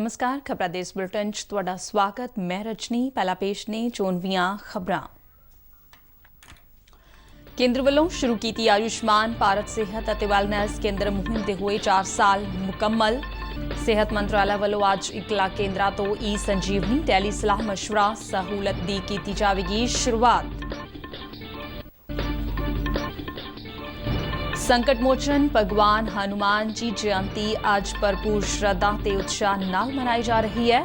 नमस्कार खबरां दे इस बुलेटिन च तुहाडा स्वागत। मैं रजनी। पहला पेश ने चोणवीआं खबरां। केंद्र ਵੱਲੋਂ शुरू की आयुष्मान भारत सेहत ਅਤੇ ਵੈਲਨੈਸ ਕੇਂਦਰ ਮੁਹਿੰਮ ਦੇ ਹੋਏ 4 ਸਾਲ ਮੁਕੰਮਲ। ਸਿਹਤ ਮੰਤਰਾਲਾ ਵੱਲੋਂ ਅੱਜ 1 ਲੱਖ ਕੇਂਦਰਾਂ ਤੋਂ ਈ ਸੰਜੀਵਨੀ ਟੈਲੀ ਸਲਾਹ ਮਸ਼ਵਰਾ ਸਹੂਲਤ ਦੀ ਕੀਤੀ ਜਾਵੇਗੀ शुरुआत। संकट मोचन भगवान हनुमान जी जयंती आज भरपूर श्रद्धा ते उत्साह नाल मनाई जा रही है।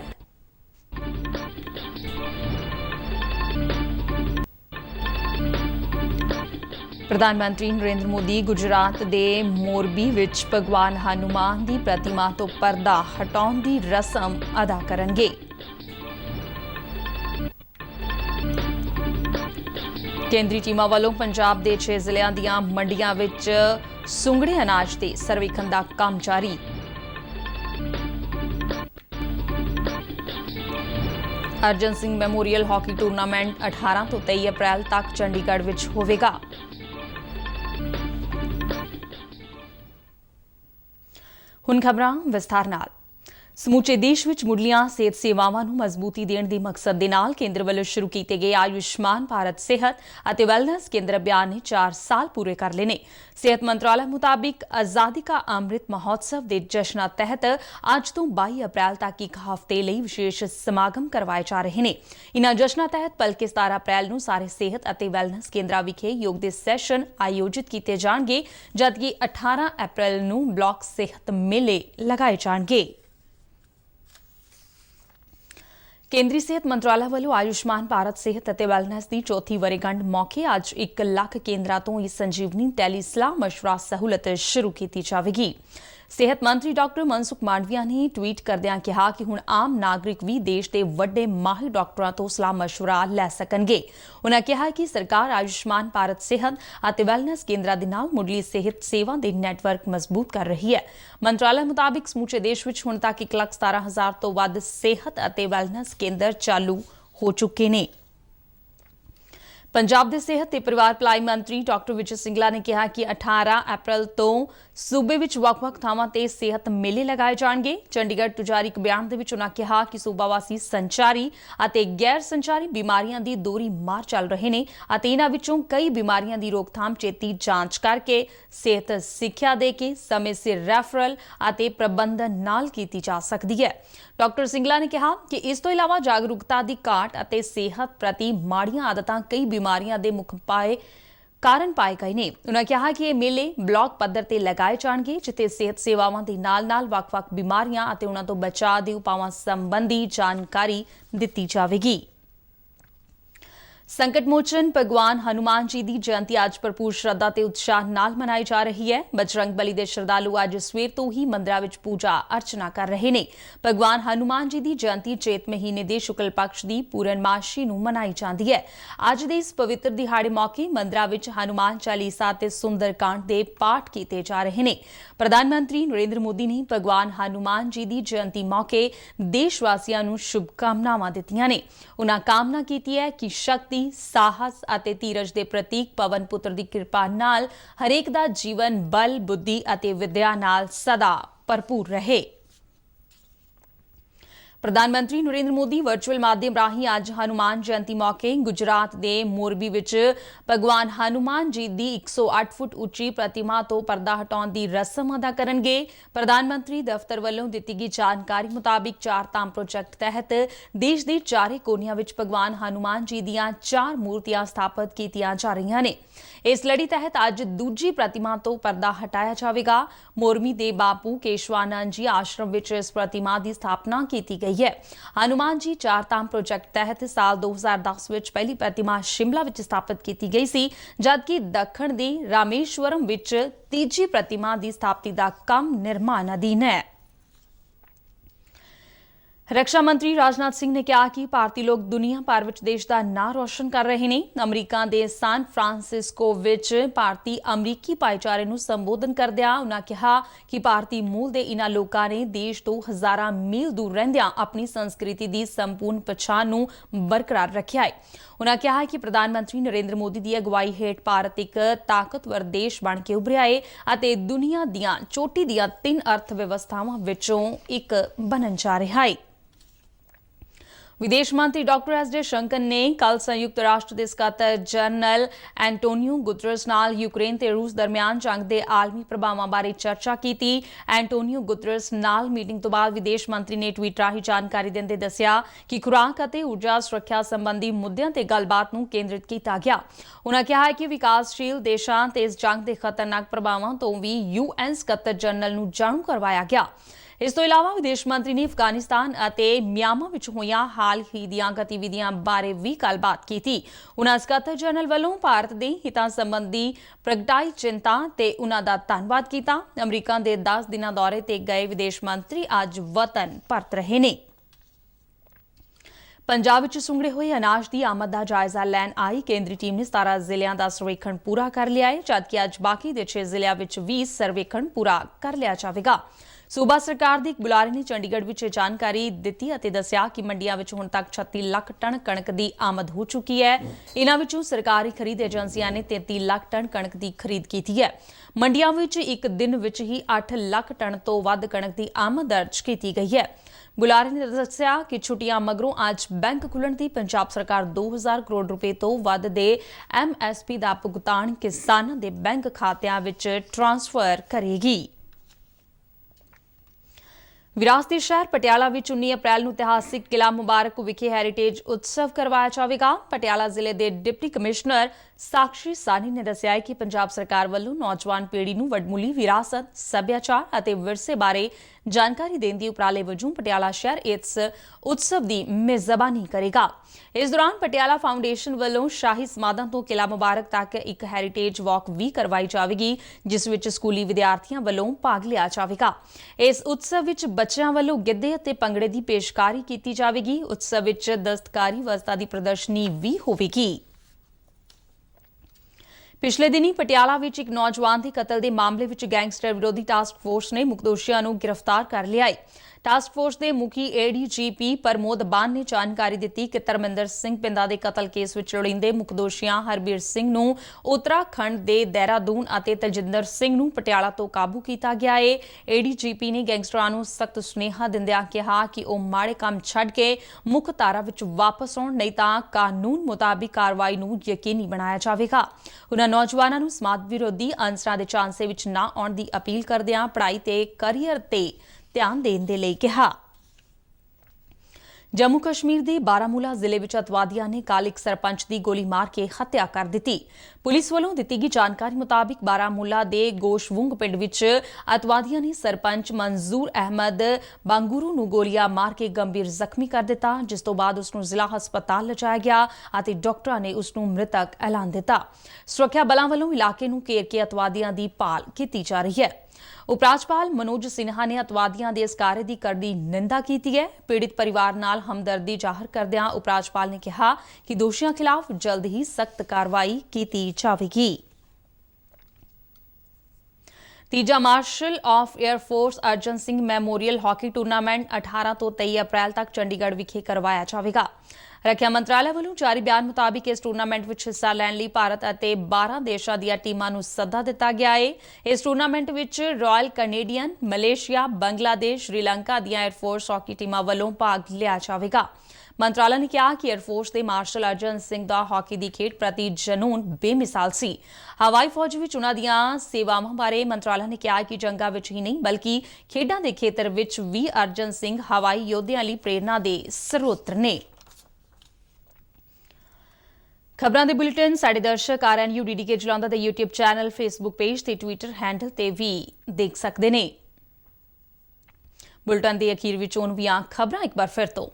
प्रधानमंत्री नरेंद्र मोदी गुजरात दे मोरबी विच भगवान हनुमान दी प्रतिमा तो पर्दा हटाउण दी रस्म अदा करनगे। केंद्रीय टीमां वालों पंजाब दे 6 ਜ਼ਿਲ੍ਹਿਆਂ ਦੀਆਂ ਮੰਡੀਆਂ ਵਿੱਚ ਸੁੰਗੜੇ ਅਨਾਜ ਦੇ ਸਰਵੇਖਣ ਦਾ ਕੰਮ ਜਾਰੀ। अर्जन सिंह मैमोरियल हॉकी टूर्नामेंट 18 ਤੋਂ 23 ਅਪ੍ਰੈਲ ਤੱਕ ਚੰਡੀਗੜ੍ਹ ਵਿੱਚ ਹੋਵੇਗਾ। ਹੁਣ ਖਬਰਾਂ ਵਿਸਥਾਰ ਨਾਲ। ਸਮੁੱਚੇ ਦੇਸ਼ ਵਿੱਚ ਮੁੱਢਲੀਆਂ ਸਿਹਤ ਸੇਵਾਵਾਂ ਨੂੰ ਮਜ਼ਬੂਤੀ ਦੇਣ ਦੇ ਮਕਸਦ ਦੇ ਨਾਲ ਕੇਂਦਰ ਵੱਲੋਂ ਸ਼ੁਰੂ ਕੀਤੇ ਗਏ ਆਯੁਸ਼ਮਾਨ ਭਾਰਤ ਸਿਹਤ ਅਤੇ ਵੈਲਨੈਸ ਕੇਂਦਰ ਅਭਿਆਨ ਨੇ 4 ਸਾਲ ਪੂਰੇ ਕਰ ਲਏ ਨੇ। ਸਿਹਤ ਮੰਤਰਾਲਾ ਮੁਤਾਬਿਕ ਆਜ਼ਾਦੀ ਕਾ ਅੰਮ੍ਰਿਤ ਮਹੋਤਸਵ ਦੇ ਜਸ਼ਨਾਂ ਤਹਿਤ ਅੱਜ ਤੋਂ 22 ਅਪ੍ਰੈਲ ਤੱਕ ਇੱਕ ਹਫ਼ਤੇ ਲਈ ਵਿਸ਼ੇਸ਼ ਸਮਾਗਮ ਕਰਵਾਏ ਜਾ ਰਹੇ ਨੇ। ਇਨ੍ਹਾਂ ਜਸ਼ਨਾਂ ਤਹਿਤ ਭਲਕੇ 17 ਅਪ੍ਰੈਲ ਨੂੰ ਸਾਰੇ ਸਿਹਤ ਅਤੇ ਵੈਲਨੈਸ ਕੇਂਦਰਾਂ ਵਿਖੇ ਯੋਗ ਦੇ ਸੈਸ਼ਨ ਆਯੋਜਿਤ ਕੀਤੇ ਜਾਣਗੇ, ਜਦਕਿ 18 ਅਪ੍ਰੈਲ ਨੂੰ ਬਲਾਕ ਸਿਹਤ ਮੇਲੇ ਲਗਾਏ ਜਾਣਗੇ। केंद्रीय सेहत मंत्राला ਵੱਲੋਂ आयुष्मान भारत सेहत ਅਤੇ ਵੈਲਨੈਸ ਦੀ ਚੌਥੀ ਵਰ੍ਹੇਗੰਢ ਮੌਕੇ ਅੱਜ 1 ਲੱਖ ਕੇਂਦਰਾਂ ਤੋਂ ਈ ਸੰਜੀਵਨੀ ਟੈਲੀ ਸਲਾਹ ਮਸ਼ਵਰਾ ਸਹੂਲਤ ਸ਼ੁਰੂ ਕੀਤੀ ਜਾਵੇਗੀ। ਸਿਹਤ ਮੰਤਰੀ ਡਾਕਟਰ ਮਨਸੁਖ ਮਾਂਡਵੀਆ ਨੇ ਟਵੀਟ ਕਰਦਿਆਂ ਕਿਹਾ ਕਿ ਹੁਣ ਆਮ ਨਾਗਰਿਕ ਵੀ ਦੇਸ਼ ਦੇ ਵੱਡੇ ਮਾਹਿਰ ਡਾਕਟਰਾਂ ਤੋਂ ਸਲਾਹ ਮਸ਼ਵਰਾ ਲੈ ਸਕਣਗੇ। ਉਨ੍ਹਾਂ ਕਿਹਾ ਕਿ ਸਰਕਾਰ ਆਯੁਸ਼ਮਾਨ ਭਾਰਤ ਸਿਹਤ ਅਤੇ ਵੈਲਨੈਸ ਕੇਂਦਰਾਂ ਦੇ ਨਾਲ ਮੁੱਢਲੀ ਸਿਹਤ ਸੇਵਾ ਦੇ ਨੈਟਵਰਕ ਮਜ਼ਬੂਤ ਕਰ ਰਹੀ ਹੈ। ਮੰਤਰਾਲਾ ਮੁਤਾਬਿਕ ਸਮੁੱਚੇ ਦੇਸ਼ ਵਿੱਚ ਹੁਣ ਤੱਕ 1,17,000 ਤੋਂ ਵੱਧ ਸਿਹਤ ਅਤੇ ਵੈਲਨੈਸ ਕੇਂਦਰ ਚਾਲੂ ਹੋ ਚੁੱਕੇ ਨੇ। ਪੰਜਾਬ ਦੇ ਸਿਹਤ ਤੇ ਪਰਿਵਾਰ ਭਲਾਈ ਮੰਤਰੀ ਡਾਕਟਰ ਵਿਜੇ ਸਿੰਗਲਾ ਨੇ ਕਿਹਾ ਕਿ 18 ਅਪ੍ਰੈਲ ਤੋਂ ਸੂਬੇ ਵਿੱਚ ਵੱਖ-ਵੱਖ ਥਾਵਾਂ ਤੇ ਸਿਹਤ ਮੇਲੇ ਲਗਾਏ ਜਾਣਗੇ। ਚੰਡੀਗੜ੍ਹ ਤੋਂ ਜਾਰੀ ਇੱਕ ਬਿਆਨ ਦੇ ਵਿੱਚ ਉਨ੍ਹਾਂ ਕਿਹਾ ਕਿ ਸੂਬਾ ਵਾਸੀ ਸੰਚਾਰੀ ਅਤੇ ਗੈਰ ਸੰਚਾਰੀ ਬਿਮਾਰੀਆਂ ਦੀ ਦੋਹਰੀ ਮਾਰ ਚੱਲ ਰਹੇ ਨੇ ਅਤੇ ਇਹਨਾਂ ਵਿੱਚੋਂ ਕਈ ਬਿਮਾਰੀਆਂ ਦੀ ਰੋਕਥਾਮ ਛੇਤੀ ਜਾਂਚ ਕਰਕੇ ਸਿਹਤ ਸਿੱਖਿਆ ਦੇ ਕੇ ਸਮੇਂ ਸਿਰ ਰੈਫਰਲ ਅਤੇ ਪ੍ਰਬੰਧਨ ਨਾਲ ਕੀਤੀ ਜਾ ਸਕਦੀ ਹੈ। ਡਾਕਟਰ ਸਿੰਗਲਾ ਨੇ ਕਿਹਾ ਕਿ ਇਸ ਤੋਂ ਇਲਾਵਾ ਜਾਗਰੂਕਤਾ ਦੀ ਘਾਟ ਅਤੇ ਸਿਹਤ ਪ੍ਰਤੀ ਮਾੜੀਆਂ ਆਦਤਾਂ ਕਈ ਬਿਮਾਰੀਆਂ ਦੇ ਮੁੱਖ ਕਾਰਨ ਪਾਏ ਗਏ ਨੇ। ਉਨ੍ਹਾਂ ਕਿਹਾ ਕਿ ਇਹ ਮੇਲੇ ਬਲਾਕ ਪੱਧਰ ਤੇ ਲਗਾਏ ਜਾਣਗੇ, ਜਿੱਥੇ ਸਿਹਤ ਸੇਵਾਵਾਂ ਦੇ ਨਾਲ-ਨਾਲ ਵੱਖ-ਵੱਖ ਬਿਮਾਰੀਆਂ ਅਤੇ ਉਹਨਾਂ ਤੋਂ ਬਚਾਅ ਦੇ ਉਪਾਵਾਂ ਸੰਬੰਧੀ ਜਾਣਕਾਰੀ ਦਿੱਤੀ ਜਾਵੇਗੀ। संकट मोचन भगवान हनुमान जी की जयंती आज भरपूर श्रद्धा ते उत्साह नाल मनाई जा रही है। बजरंग बली दे श्रद्धालु अज सवेर तो ही मंदिरां विच पूजा अर्चना कर रहे ने। भगवान हनुमान जी की जयंती चेत महीने के शुक्ल पक्ष की पूर्णमासी नूं मनाई जाती है। अज दे इस पवित्र दिहाड़े मौके मंदिरां विच हनुमान चालीसा ते सुंदरकांड के पाठ किए जा रहे ने। प्रधानमंत्री नरेंद्र मोदी ने भगवान हनुमान जी की जयंती मौके देशवासियों नूं शुभकामनावां दित्तियां ने। उन्हां कामना कीती है कि शक्ति साहस ਅਤੇ ਧੀਰਜ ਦੇ ਪ੍ਰਤੀਕ ਪਵਨ ਪੁੱਤਰ ਦੀ ਕਿਰਪਾ ਨਾਲ ਹਰੇਕ ਦਾ ਜੀਵਨ ਬਲ ਬੁੱਧੀ ਅਤੇ ਵਿਦਿਆ ਨਾਲ ਸਦਾ ਭਰਪੂਰ ਰਹੇ। प्रधानमंत्री नरेंद्र मोदी वर्चुअल माध्यम राही आज हनुमान जयंती मौके गुजरात के मोरबी विच भगवान हनुमान जी की 108 फुट उच्ची प्रतिमा तो पर्दा हटाउण की रस्म अदा करनगे। प्रधानमंत्री दफ्तर वालों दी गई जानकारी मुताबिक 4 धाम प्रोजेक्ट तहत देश के चारे कोनियां विच भगवान हनुमान जी दीआं 4 मूर्तियां स्थापित कीतियां जा रही ने। इस लड़ी तहत अज दूजी प्रतिमा तो पर्दा हटाया जाएगा। मोरमी के बापू केशवानंद जी आश्रम विच इस प्रतिमा की स्थापना की गई है। हनुमान जी 4 धाम प्रोजेक्ट तहत साल 2010 विच पहली प्रतिमा शिमला विच स्थापित की गई सी, जबकि दक्षिण दे रामेश्वरम विच तीजी प्रतिमा की स्थापति का काम निर्माण अधीन है। रक्षा मंत्री राजनाथ सिंह ने कहा कि ਭਾਰਤੀ ਲੋਕ ਦੁਨੀਆ ਭਰ ਵਿੱਚ ਦੇਸ਼ ਦਾ ਨਾਂ ਰੋਸ਼ਨ ਕਰ ਰਹੇ ਨੇ। ਅਮਰੀਕਾ ਦੇ ਸਾਨ ਫਰਾਂਸਿਸਕੋ ਵਿੱਚ ਭਾਰਤੀ ਅਮਰੀਕੀ ਭਾਈਚਾਰੇ ਨੂੰ ਸੰਬੋਧਨ ਕਰਦਿਆਂ ਉਨ੍ਹਾਂ ਕਿਹਾ ਕਿ ਭਾਰਤੀ ਮੂਲ ਦੇ ਇਨ੍ਹਾਂ ਲੋਕਾਂ ਨੇ ਦੇਸ਼ ਤੋਂ ਹਜ਼ਾਰਾਂ ਮੀਲ ਦੂਰ ਰਹਿੰਦਿਆਂ ਆਪਣੀ ਸੰਸਕ੍ਰਿਤੀ ਦੀ ਸੰਪੂਰਨ ਪਛਾਣ ਨੂੰ ਬਰਕਰਾਰ ਰੱਖਿਆ ਹੈ। ਉਨ੍ਹਾਂ ਕਿਹਾ ਕਿ ਪ੍ਰਧਾਨ ਮੰਤਰੀ ਨਰਿੰਦਰ ਮੋਦੀ ਦੀ ਅਗਵਾਈ ਹੇਠ ਭਾਰਤ ਇੱਕ ਤਾਕਤਵਰ ਦੇਸ਼ ਬਣ ਕੇ ਉਭਰਿਆ ਹੈ ਅਤੇ ਦੁਨੀਆ ਦੀਆਂ ਚੋਟੀ ਦੀਆਂ 3 ਅਰਥ ਵਿਵਸਥਾਵਾਂ ਵਿੱਚੋਂ ਇੱਕ ਬਣਨ ਜਾ ਰਿਹਾ ਹੈ। विदेश मंत्री डॉक्टर एस जयशंकर ने कल संयुक्त राष्ट्र के सकत्तर जनरल एंटोनियो गुतरस नाल यूक्रेन ते रूस दरमियान जंग के आलमी प्रभावों बारे चर्चा की। एंटोनियो गुतरस नाल मीटिंग तो बाद विदेश मंत्री ने ट्वीट राही जानकारी देंदे दस्सिया कि खुराक और ऊर्जा सुरक्षा संबंधी मुद्दों ते गलबात नूं केंद्रित किया गया। उन्होंने कहा है कि विकासशील देशों ते इस जंग के खतरनाक प्रभावों तो भी UN सकत्तर जनरल नूं जाणू करवाया गया। इस तो इलावा विदेश मंत्री ने अफगानिस्तान और म्यांमार विच होईयां हाल ही दीयां गतिविधियां बारे भी गलबात की थी। उन्होंने सकत्तर जनरल वालों भारत के हितां संबंधी प्रगटाई चिंता ते उन्हां दा धन्नवाद किया। अमरीका के 10 दिनां दौरे ते गए विदेश मंत्री अज वतन परत रहे ने। पंजाब विच सुंगड़े हुए अनाज की आमद का जायजा लैन आई केंद्रीय टीम ने 17 जिलों का सर्वेखण पूरा कर लिया है, जबकि अज बाकी के 6 जिलों विच भी सर्वेखण पूरा कर लिया जाएगा। सूबा सरकार के एक बुलारे ने चंडीगढ़ में जानकारी दी और दस्सिया कि मंडियां विच हुण तक 36 लाख टन कणक की आमद हो चुकी है। इन्हां विचों सरकारी खरीद एजेंसियां ने 33 लाख टन कणक की खरीद की है। मंडियां विच एक दिन विच ही 8 लाख टन तो वध कणक की आमद दर्ज की गई है। बुलारे ने दस्सिया कि छुट्टियां मगरों अज बैंक खुलण दी पंजाब सरकार 2000 करोड़ रुपए तो वध दे MSP का भुगतान किसानां दे बैंक खात्यां विच ट्रांसफर करेगी। विरासती शहर पटियाला में 19 अप्रैल को इतिहासिक किला मुबारक विखे हैरीटेज उत्सव करवाया जाएगा। पटियाला जिले के डिप्टी कमिश्नर साक्षी सानी ने दस्सिया कि पंजाब सरकार वालों नौजवान पीढ़ी को वडमुली विरासत सभ्याचार और विरसे बारे जानकारी देने के उपराले वजों पटियाला शहर इस उत्सव की मेजबानी करेगा। इस दौरान पटियाला फाउंडेशन वालों शाही समाधां तो किला मुबारक तक एक हैरीटेज वॉक भी करवाई जाएगी, जिस विच स्कूली विद्यार्थियों वालों भाग लिया जाएगा। इस उत्सव विच बच्चों वालों गिद्धे ते भंगड़े की पेशकारी की जाएगी। उत्सव विच दस्तकारी वस्तां की प्रदर्शनी भी होगी। पिछले दिनी पटियाला विच एक नौजवान के कतल के मामले विच गैंगस्टर विरोधी टास्क फोर्स ने मुख दोषियों को गिरफ्तार कर लिया है। टास्क फोर्स के मुखी ADGP प्रमोद बान ने जानकारी दी कि धर्मिंदर सिंह पिंदा के कतल केस विच लोड़ींदे मुख दोषियां हरबीर सिंह नूं उत्तराखंड के देहरादून और तलजिंदर सिंह नूं पटियाला तो काबू किया गया है। ADGP ने गैंगस्टरां नूं सख्त सुनेहा दिंदिआं कहा कि वह माड़े काम छड्ड के मुख धारा विच वापस आउण, नहीं तां कानून मुताबिक कार्रवाई नूं यकीनी बनाया जाएगा। उन्होंने नौजवानों नूं समाज विरोधी अंसरां दे झांसे विच ना आउण दी अपील करदिआं पढ़ाई ते करियर ते ध्यान देने दे लई कहा। जम्मू कश्मीर के बारामूला जिले में अतवादियों ने कल एक सरपंच की गोली मार के हत्या कर दी। पुलिस वालों दी गई जानकारी मुताबिक बारामूला के गोशवुंग पिंड विच अतवादियों ने सरपंच मंजूर अहमद बांगुरू नूं गोलियां मार के गंभीर जख्मी कर दिता, जिस तो बाद उसनूं जिला हस्पताल लिजाया गया और डॉक्टरों ने उसनूं मृतक ऐलान दिता। सुरक्षा बलों वालों इलाके नूं घेर के अतवादियों की भाल की जा रही है। उपराज्यपाल मनोज सिन्हा ने अतवादियों के इस कार्य की करड़ी निंदा की है। पीड़ित परिवार नाल हमदर्दी जाहिर करदिआं उपराज्यपाल ने कहा कि दोषियों खिलाफ जल्द ही सख्त कार्रवाई की जाएगी। तीजा marshal of air force Arjan Singh memorial hockey tournament 18 तो 23 अप्रैल तक चंडीगढ़ विखे करवाया जाएगा। रक्षा मंत्रालय वालों जारी बयान मुताबिक इस टूर्नामेंट में हिस्सा लैण लई भारत और 12 देशों दी टीमां नूं सद्दा दिता गया है। इस टूर्नामेंट में royal Canadian, Malaysia, Bangladesh, Sri Lanka दी एयरफोर्स हॉकी टीमां वालों भाग लिया जाएगा। मंत्रालय ने कहा कि एयरफोर्स के मार्शल अर्जन सिंह दा हॉकी की खेड प्रति जनून बेमिसाल सी। हवाई फौज विच उन्हां दीआं सेवावां बारे मंत्रालय ने कहा कि जंगां विच ही नहीं बल्कि खेडां दे खेतर विच भी अर्जन सिंह हवाई योद्धियां लई प्रेरणा दे स्रोत ने। खबरां दे बुलेटिन साडे दर्शक RNU DDK जलंधर दे YouTube चैनल, फेसबुक पेज ते ट्विटर हैंडल ते भी देख सकते ने। बुलेटिन दे अखीर विच होणगीआं खबरां एक बार फिर तो।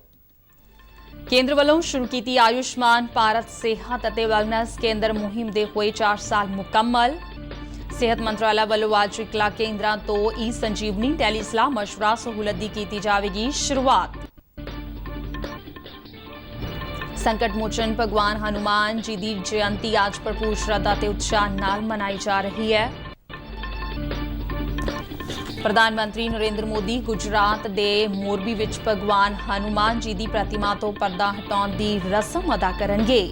केंद्र वालों शुरू की आयुष्मान भारत सेहत और वैलनेस केंद्र मुहिम दे हुए 4 साल मुकम्मल। सेहत मंत्रालय वालों आज 1 लाख केंद्रां तो ई संजीवनी टैली सलाह मशवरा सहूलत की जाएगी शुरुआत। ਸੰਕਟ ਮੋਚਨ ਭਗਵਾਨ ਹਨੂਮਾਨ ਜੀ ਦੀ ਜਯੰਤੀ ਅੱਜ ਭਰਪੂਰ ਸ਼ਰਧਾ ਤੇ ਉਤਸ਼ਾਹ ਨਾਲ ਮਨਾਈ ਜਾ ਰਹੀ ਹੈ। ਪ੍ਰਧਾਨ ਮੰਤਰੀ ਨਰਿੰਦਰ ਮੋਦੀ ਗੁਜਰਾਤ ਦੇ ਮੋਰਬੀ ਵਿੱਚ ਭਗਵਾਨ ਹਨੂਮਾਨ ਜੀ ਦੀ ਪ੍ਰਤਿਮਾ ਤੋਂ ਪਰਦਾ ਹਟਾਉਣ ਦੀ ਰਸਮ ਅਦਾ ਕਰਨਗੇ।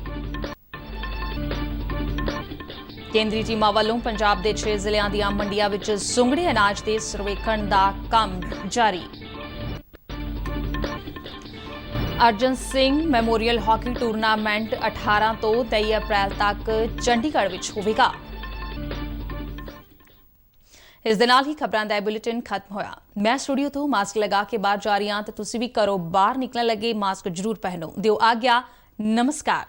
ਕੇਂਦਰੀ ਟੀਮਾਂ ਵੱਲੋਂ ਪੰਜਾਬ ਦੇ 6 ਜ਼ਿਲ੍ਹਿਆਂ ਦੀਆਂ ਮੰਡੀਆਂ ਵਿੱਚ ਸੁੰਗੜੇ ਅਨਾਜ ਦੇ ਸਰਵੇਖਣ ਦਾ ਕੰਮ ਜਾਰੀ। Arjan Singh memorial hockey tournament 18 ਤੋਂ 23 ਅਪ੍ਰੈਲ ਤੱਕ ਚੰਡੀਗੜ੍ਹ ਵਿੱਚ ਹੋਵੇਗਾ। ਇਸ ਦੇ ਨਾਲ ਹੀ ਖਬਰਾਂ ਦਾ ਬੁਲੇਟਿਨ ਖਤਮ ਹੋਇਆ। ਮੈਂ ਸਟੂਡੀਓ ਤੋਂ ਮਾਸਕ ਲਗਾ ਕੇ ਬਾਹਰ ਜਾ ਰਹੀ ਹਾਂ ਤੇ ਤੁਸੀਂ ਵੀ ਘਰੋਂ ਬਾਹਰ ਨਿਕਲਣ ਲੱਗੇ ਮਾਸਕ ਜ਼ਰੂਰ ਪਹਿਨੋ। ਦਿਓ ਆਗਿਆ। ਨਮਸਕਾਰ।